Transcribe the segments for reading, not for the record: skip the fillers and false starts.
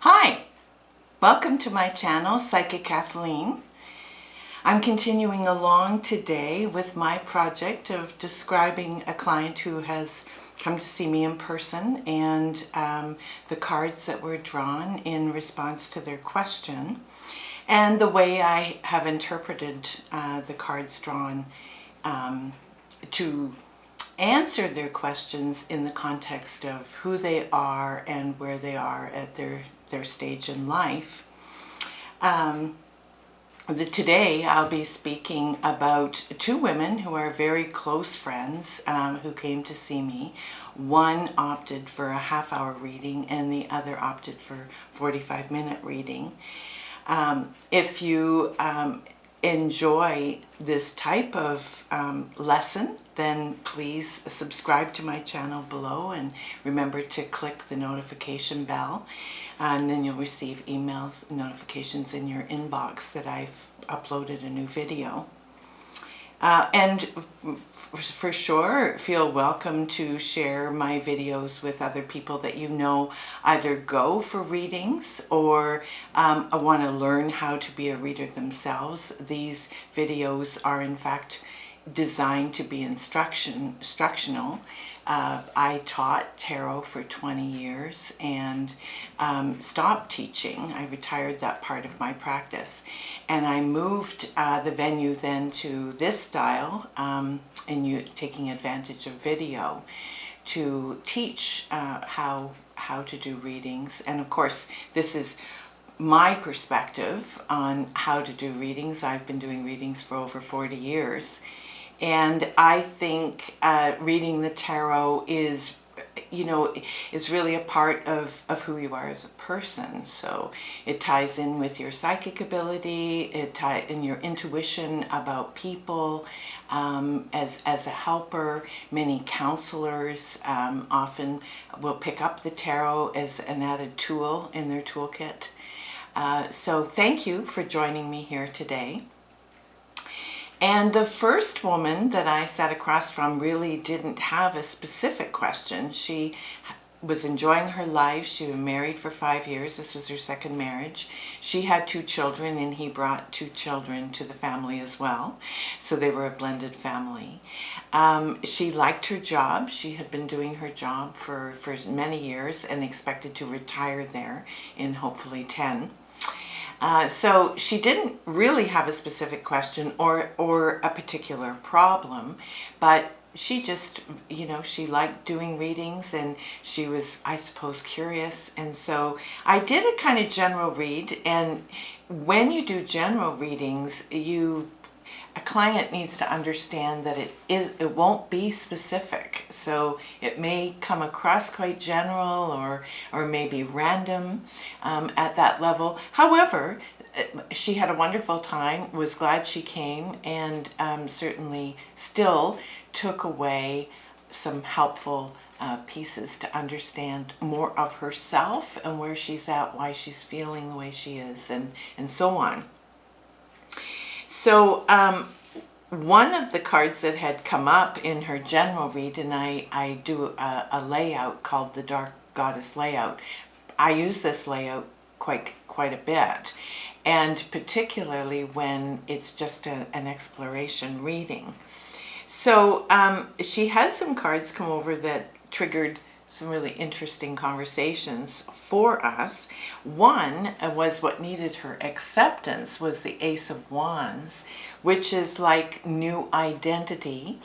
Hi, welcome to my channel, Psychic Kathleen. I'm continuing along today with my project of describing a client who has come to see me in person and the cards that were drawn in response to their question and the way I have interpreted the cards drawn to answer their questions in the context of who they are and where they are at their stage in life. Today I'll be speaking about two women who are very close friends who came to see me. One opted for a half-hour reading and the other opted for 45-minute reading. If you enjoy this type of lesson, then please subscribe to my channel below and remember to click the notification bell, and then you'll receive emails, notifications in your inbox that I've uploaded a new video. And for sure, feel welcome to share my videos with other people that you know either go for readings or want to learn how to be a reader themselves. These videos are in fact designed to be instructional. I taught tarot for 20 years and stopped teaching. I retired that part of my practice, and I moved the venue then to this style and taking advantage of video to teach how to do readings. And of course, this is my perspective on how to do readings. I've been doing readings for over 40 years. And I think reading the tarot is really a part of who you are as a person. So it ties in with your psychic ability, it ties in your intuition about people. As a helper, many counselors often will pick up the tarot as an added tool in their toolkit. So thank you for joining me here today. And the first woman that I sat across from really didn't have a specific question. She was enjoying her life. She was married for 5 years. This was her second marriage. She had 2 children, and he brought 2 children to the family as well. So they were a blended family. She liked her job. She had been doing her job for many years and expected to retire there in hopefully 10. So she didn't really have a specific question or a particular problem, but she just, she liked doing readings, and she was, I suppose, curious. And so I did a kind of general read, and when you do general readings, a client needs to understand that it won't be specific. So it may come across quite general or maybe random at that level. However, she had a wonderful time, was glad she came, and certainly still took away some helpful pieces to understand more of herself and where she's at, why she's feeling the way she is, and so on. So one of the cards that had come up in her general read, and I do a layout called the Dark Goddess layout. I use this layout quite a bit, and particularly when it's just an exploration reading. So she had some cards come over that triggered some really interesting conversations for us. One was what needed her acceptance was the Ace of Wands, which is like new identity,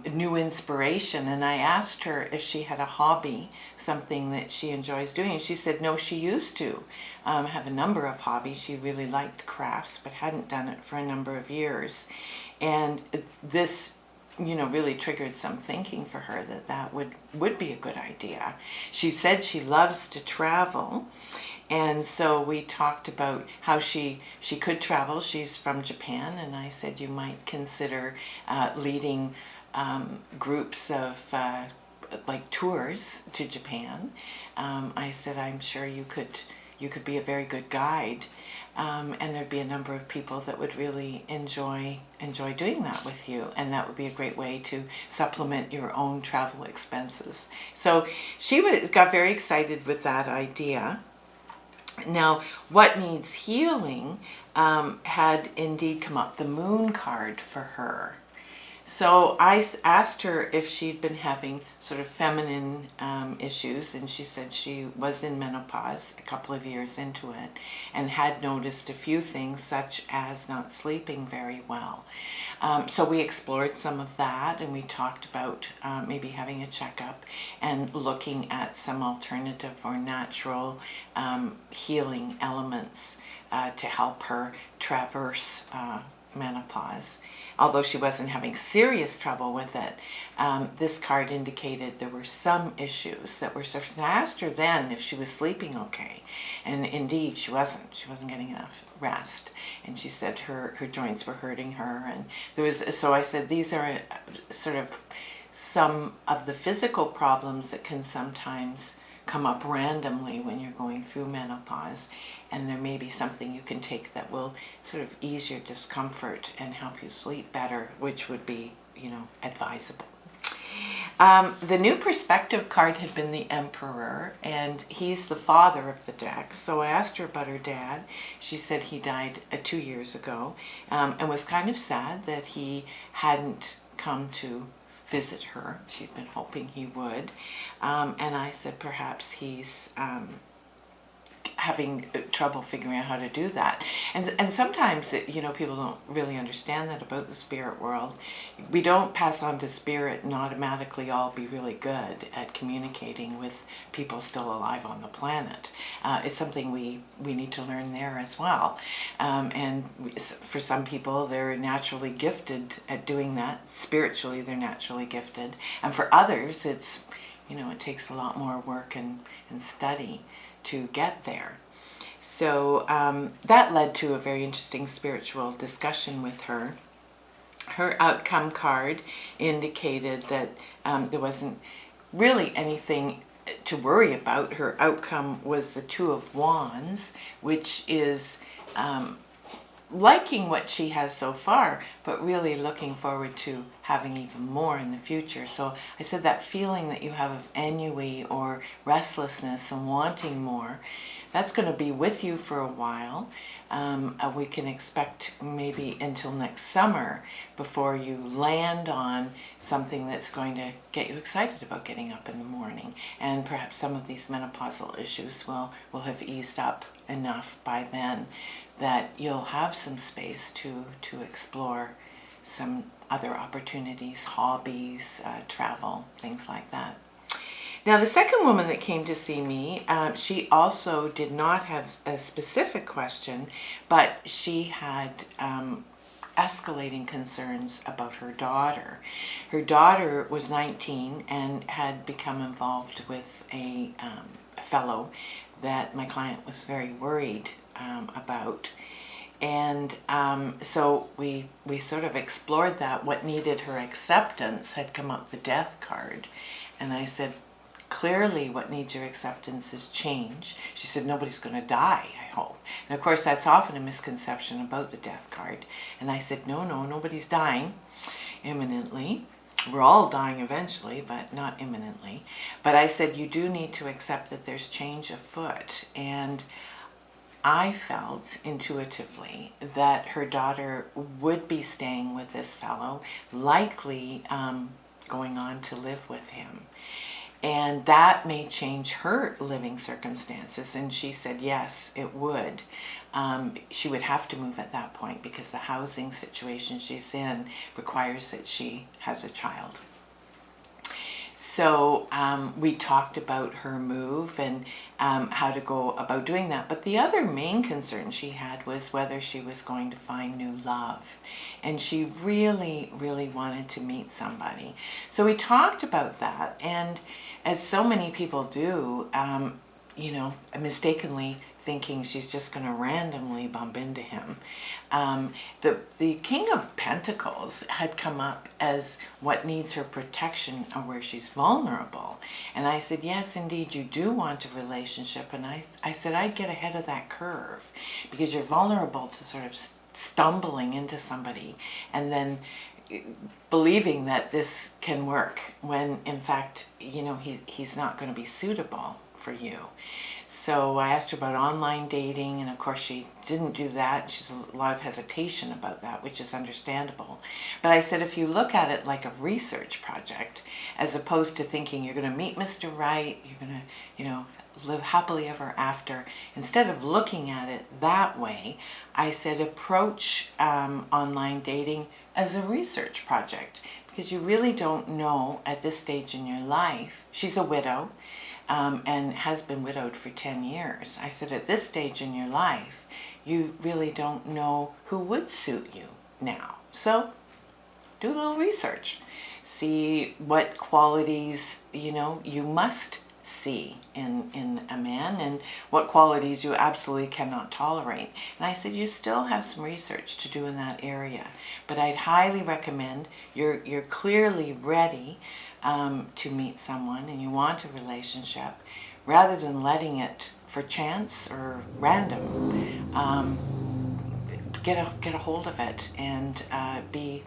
new inspiration. And I asked her if she had a hobby, something that she enjoys doing. And she said no, she used to have a number of hobbies. She really liked crafts, but hadn't done it for a number of years. And this really triggered some thinking for her that would be a good idea. She said she loves to travel, and so we talked about how she could travel. She's from Japan, and I said you might consider leading groups of like tours to Japan. I said I'm sure you could be a very good guide. And there'd be a number of people that would really enjoy doing that with you, and that would be a great way to supplement your own travel expenses. So she got very excited with that idea. Now, what needs healing had indeed come up, the moon card for her. So I asked her if she'd been having sort of feminine issues, and she said she was in menopause a couple of years into it and had noticed a few things such as not sleeping very well. So we explored some of that, and we talked about maybe having a checkup and looking at some alternative or natural healing elements to help her traverse menopause. Although she wasn't having serious trouble with it, this card indicated there were some issues that were surfacing. I asked her then if she was sleeping okay, and indeed she wasn't. She wasn't getting enough rest, and she said her joints were hurting her, and there was. So I said these are sort of some of the physical problems that can sometimes come up randomly when you're going through menopause, and there may be something you can take that will sort of ease your discomfort and help you sleep better, which would be, advisable. The new perspective card had been the Emperor, and he's the father of the deck. So I asked her about her dad. She said he died 2 years ago, and was kind of sad that he hadn't come to visit her. She'd been hoping he would. And I said perhaps he's having trouble figuring out how to do that. And sometimes, people don't really understand that about the spirit world. We don't pass on to spirit and automatically all be really good at communicating with people still alive on the planet. It's something we need to learn there as well. For some people, they're naturally gifted at doing that. Spiritually, they're naturally gifted. And for others, it takes a lot more work and study to get there. So that led to a very interesting spiritual discussion with her. Her outcome card indicated that there wasn't really anything to worry about. Her outcome was the Two of Wands, which is liking what she has so far, but really looking forward to having even more in the future. So I said that feeling that you have of ennui or restlessness and wanting more, that's going to be with you for a while. We can expect maybe until next summer before you land on something that's going to get you excited about getting up in the morning. And perhaps some of these menopausal issues will have eased up enough by then that you'll have some space to explore some other opportunities, hobbies, travel, things like that. Now, the second woman that came to see me, she also did not have a specific question, but she had escalating concerns about her daughter. Her daughter was 19 and had become involved with a fellow that my client was very worried about. And so we sort of explored that. What needed her acceptance had come up the Death card. And I said, clearly what needs your acceptance is change. She said, nobody's going to die, I hope. And of course, that's often a misconception about the Death card. And I said, no, nobody's dying imminently. We're all dying eventually, but not imminently. But I said, you do need to accept that there's change afoot. And I felt intuitively that her daughter would be staying with this fellow, likely going on to live with him. And that may change her living circumstances. And she said, yes, it would. She would have to move at that point because the housing situation she's in requires that she has a child. So we talked about her move and how to go about doing that. But the other main concern she had was whether she was going to find new love. And she really, really wanted to meet somebody. So we talked about that. And as so many people do, mistakenly thinking she's just going to randomly bump into him. The King of Pentacles had come up as what needs her protection or where she's vulnerable. And I said, yes, indeed, you do want a relationship. And I said, I'd get ahead of that curve because you're vulnerable to sort of stumbling into somebody and then believing that this can work when in fact, he's not going to be suitable for you. So I asked her about online dating, and of course she didn't do that. She's a lot of hesitation about that, which is understandable. But I said, if you look at it like a research project, as opposed to thinking you're going to meet Mr. Right, you're going to, live happily ever after, instead of looking at it that way, I said approach online dating as a research project, because you really don't know at this stage in your life. She's a widow and has been widowed for 10 years. I said, at this stage in your life, you really don't know who would suit you now. So do a little research. See what qualities, you must see in a man, and what qualities you absolutely cannot tolerate. And I said, you still have some research to do in that area, but I'd highly recommend, you're clearly ready to meet someone and you want a relationship, rather than letting it for chance or random. Get a hold of it and be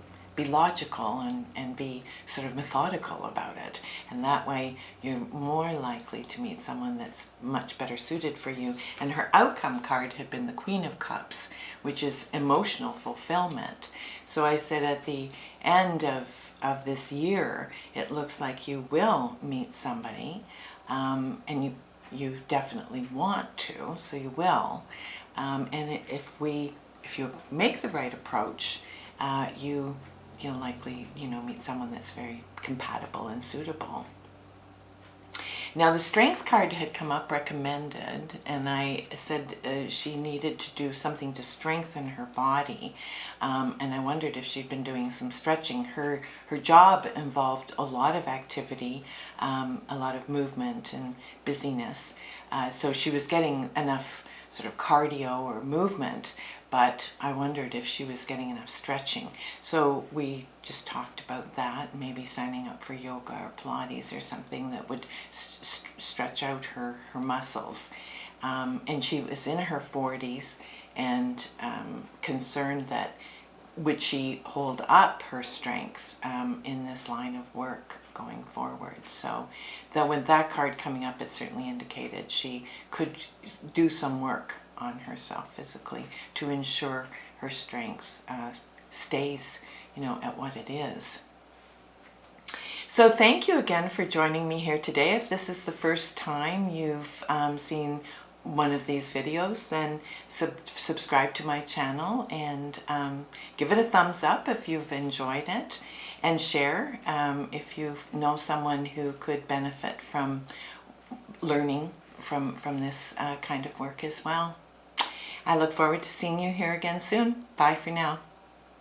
logical and be sort of methodical about it, and that way you're more likely to meet someone that's much better suited for you. And her outcome card had been the Queen of Cups, which is emotional fulfillment. So I said, at the end of this year, it looks like you will meet somebody, and you definitely want to, so you will. And if you make the right approach, you'll likely, meet someone that's very compatible and suitable. Now, the Strength card had come up recommended, and I said she needed to do something to strengthen her body, and I wondered if she'd been doing some stretching. Her job involved a lot of activity, a lot of movement and busyness, so she was getting enough sort of cardio or movement, but I wondered if she was getting enough stretching. So we just talked about that, maybe signing up for yoga or Pilates or something that would stretch out her muscles. And she was in her 40s and concerned that would she hold up her strength in this line of work going forward. So with that card coming up, it certainly indicated she could do some work on herself physically to ensure her strength stays, at what it is. So thank you again for joining me here today. If this is the first time you've seen one of these videos, then subscribe to my channel and give it a thumbs up if you've enjoyed it, and share if you know someone who could benefit from learning from this kind of work as well. I look forward to seeing you here again soon. Bye for now.